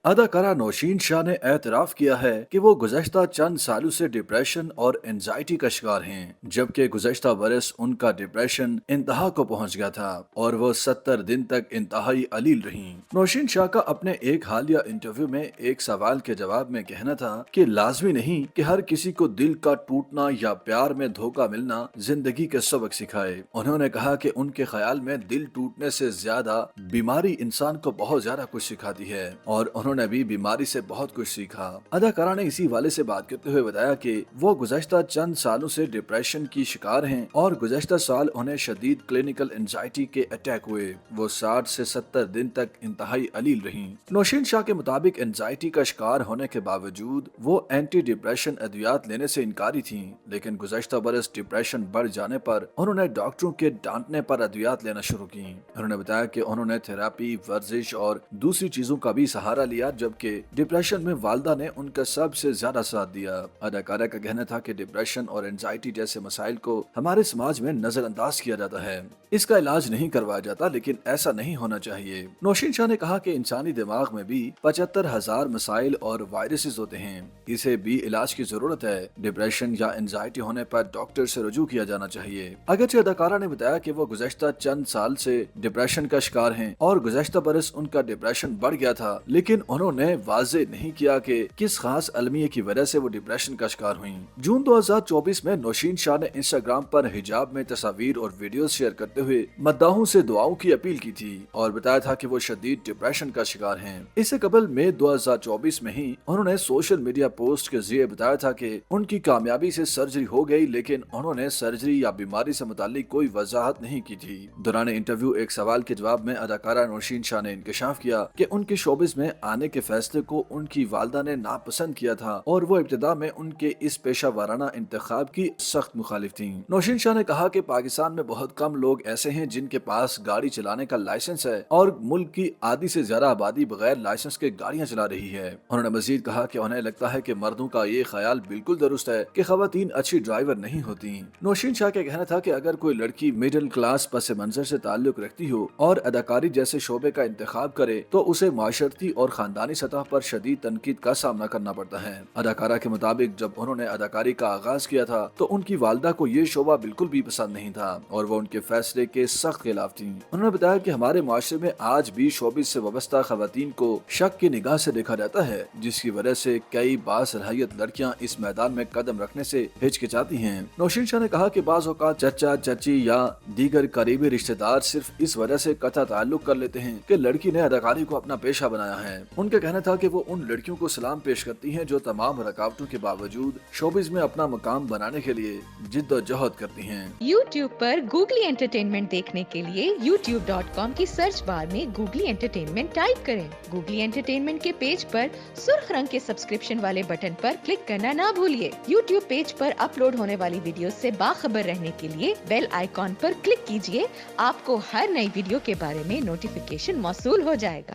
अदाकारा नौशीन शाह ने एतराफ किया है कि वो गुज़श्ता चंद सालों से डिप्रेशन और एंजाइटी का शिकार हैं, जबकि गुज़श्ता बरस उनका डिप्रेशन इंतहा को पहुंच गया था और वो 70 दिन तक इंतहाई अलील रहीं। नौशीन शाह का अपने एक हालिया इंटरव्यू में एक सवाल के जवाब में कहना था कि लाजमी नहीं कि हर किसी को दिल का टूटना या प्यार में धोखा मिलना जिंदगी के सबक सिखाए। उन्होंने कहा कि उनके ख्याल में दिल टूटने से ज्यादा बीमारी इंसान को बहुत ज्यादा कुछ सिखाती है और उन्होंने भी बीमारी से बहुत कुछ सीखा। अदाकारा ने इसी वाले से बात करते हुए बताया कि वो गुज़श्ता चंद सालों से डिप्रेशन की शिकार हैं और गुज़श्ता साल उन्हें शदीद क्लिनिकल एंजाइटी के अटैक हुए। वो 60 से 70 दिन तक इंतहाई अलील रहीं। नौशीन शाह के मुताबिक एंजाइटी का शिकार होने के बावजूद वो एंटी डिप्रेशन अद्वियात लेने से इनकारी थीं, लेकिन गुज़श्ता बरस डिप्रेशन बढ़ जाने पर उन्होंने डॉक्टरों के डांटने पर अद्वियात लेना शुरू की। उन्होंने बताया कि उन्होंने थेरेपी, वर्जिश और दूसरी चीजों का भी सहारा लिया, जबकि डिप्रेशन में वालदा ने उनका सबसे ज्यादा साथ दिया। अदाकारा का कहना था कि डिप्रेशन और एंजाइटी जैसे मसाइल को हमारे समाज में नजरअंदाज किया जाता है, इसका इलाज नहीं करवाया जाता, लेकिन ऐसा नहीं होना चाहिए। नौशीन शाह ने कहा कि इंसानी दिमाग में भी 75,000 मसाइल और वायरसेस होते हैं, इसे भी इलाज की जरूरत है। डिप्रेशन या एंजाइटी होने पर डॉक्टर से रुजू किया जाना चाहिए। अगरचे अदाकारा ने बताया कि वो गुज़श्ता चंद साल से डिप्रेशन का शिकार हैं और गुज़श्ता बरस उनका डिप्रेशन बढ़ गया था, लेकिन उन्होंने वाजे नहीं किया कि किस खास अलमिये की वजह से वो डिप्रेशन का शिकार हुई। जून 2024 में नौशीन शाह ने इंस्टाग्राम पर हिजाब में तस्वीर और वीडियो शेयर करते हुए मद्दाहों से दुआओं की अपील की थी और बताया था कि वो शदीद डिप्रेशन का शिकार हैं। इससे कबल मई 2024 में ही उन्होंने सोशल मीडिया पोस्ट के जरिए बताया था कि उनकी कामयाबी से सर्जरी हो गई, लेकिन उन्होंने सर्जरी या बीमारी से मुतालिक कोई वजाहत नहीं की थी। दौरान इंटरव्यू एक सवाल के जवाब में अदाकारा नौशीन शाह ने इंकशाफ किया कि उनके शोबिस में आने के फैसले को उनकी वालदा ने नापसंद किया था और वो इब्तिदा में उनके इस पेशा वाराना इंतखाब की सख्त मुखालिफ थी। नौशीन शाह ने कहा कि पाकिस्तान में बहुत कम लोग ऐसे हैं जिनके पास गाड़ी चलाने का लाइसेंस है और मुल्क की आधी से ज्यादा आबादी बगैर लाइसेंस के गाड़ियां चला रही है। उन्होंने मजीद कहा कि उन्हें लगता है कि मर्दों का ये ख्याल बिल्कुल दुरुस्त है कि खवातीन अच्छी ड्राइवर नहीं होती। नौशीन शाह का कहना था कि अगर कोई लड़की मिडिल क्लास पस मंजर से ताल्लुक रखती हो और अदाकारी जैसे शोबे का इंतखाब करे तो उसे माशरती और खानदानी सतह पर शदीद तनकीद का सामना करना पड़ता है। अदाकारा के मुताबिक जब उन्होंने अदाकारी का आगाज किया था तो उनकी वालदा को ये शोबा बिल्कुल भी पसंद नहीं था और वो उनके फैसले के सख्त खिलाफ थी। उन्होंने बताया कि हमारे माशरे में आज भी शोबिस से वाबस्ता खवातीन को शक की निगाह से देखा जाता है, जिसकी वजह से कई बासलाहियत लड़कियां इस मैदान में कदम रखने से हिचकिचाती हैं। नौशीन शाह ने कहा कि बाज़ औक़ात चचा, चची या दीगर करीबी रिश्तेदार सिर्फ इस वजह से कता ताल्लुक कर लेते हैं कि लड़की ने अदाकारी को अपना पेशा बनाया है। उनका कहना था कि वो उन लड़कियों को सलाम पेश करती हैं जो तमाम रुकावटों के बावजूद शोबिस में अपना मकाम बनाने के लिए जिद्दोजहद करती हैं। YouTube पर गूगली एंटरटेनमेंट देखने के लिए youtube.com की सर्च बार में गूगली एंटरटेनमेंट टाइप करें। गूगली एंटरटेनमेंट के पेज पर सुर्ख रंग के सब्सक्रिप्शन वाले बटन पर क्लिक करना ना भूलिए। YouTube पेज पर अपलोड होने वाली वीडियो से बाखबर रहने के लिए बेल आइकॉन पर क्लिक कीजिए। आपको हर नई वीडियो के बारे में नोटिफिकेशन मौसूल हो जाएगा।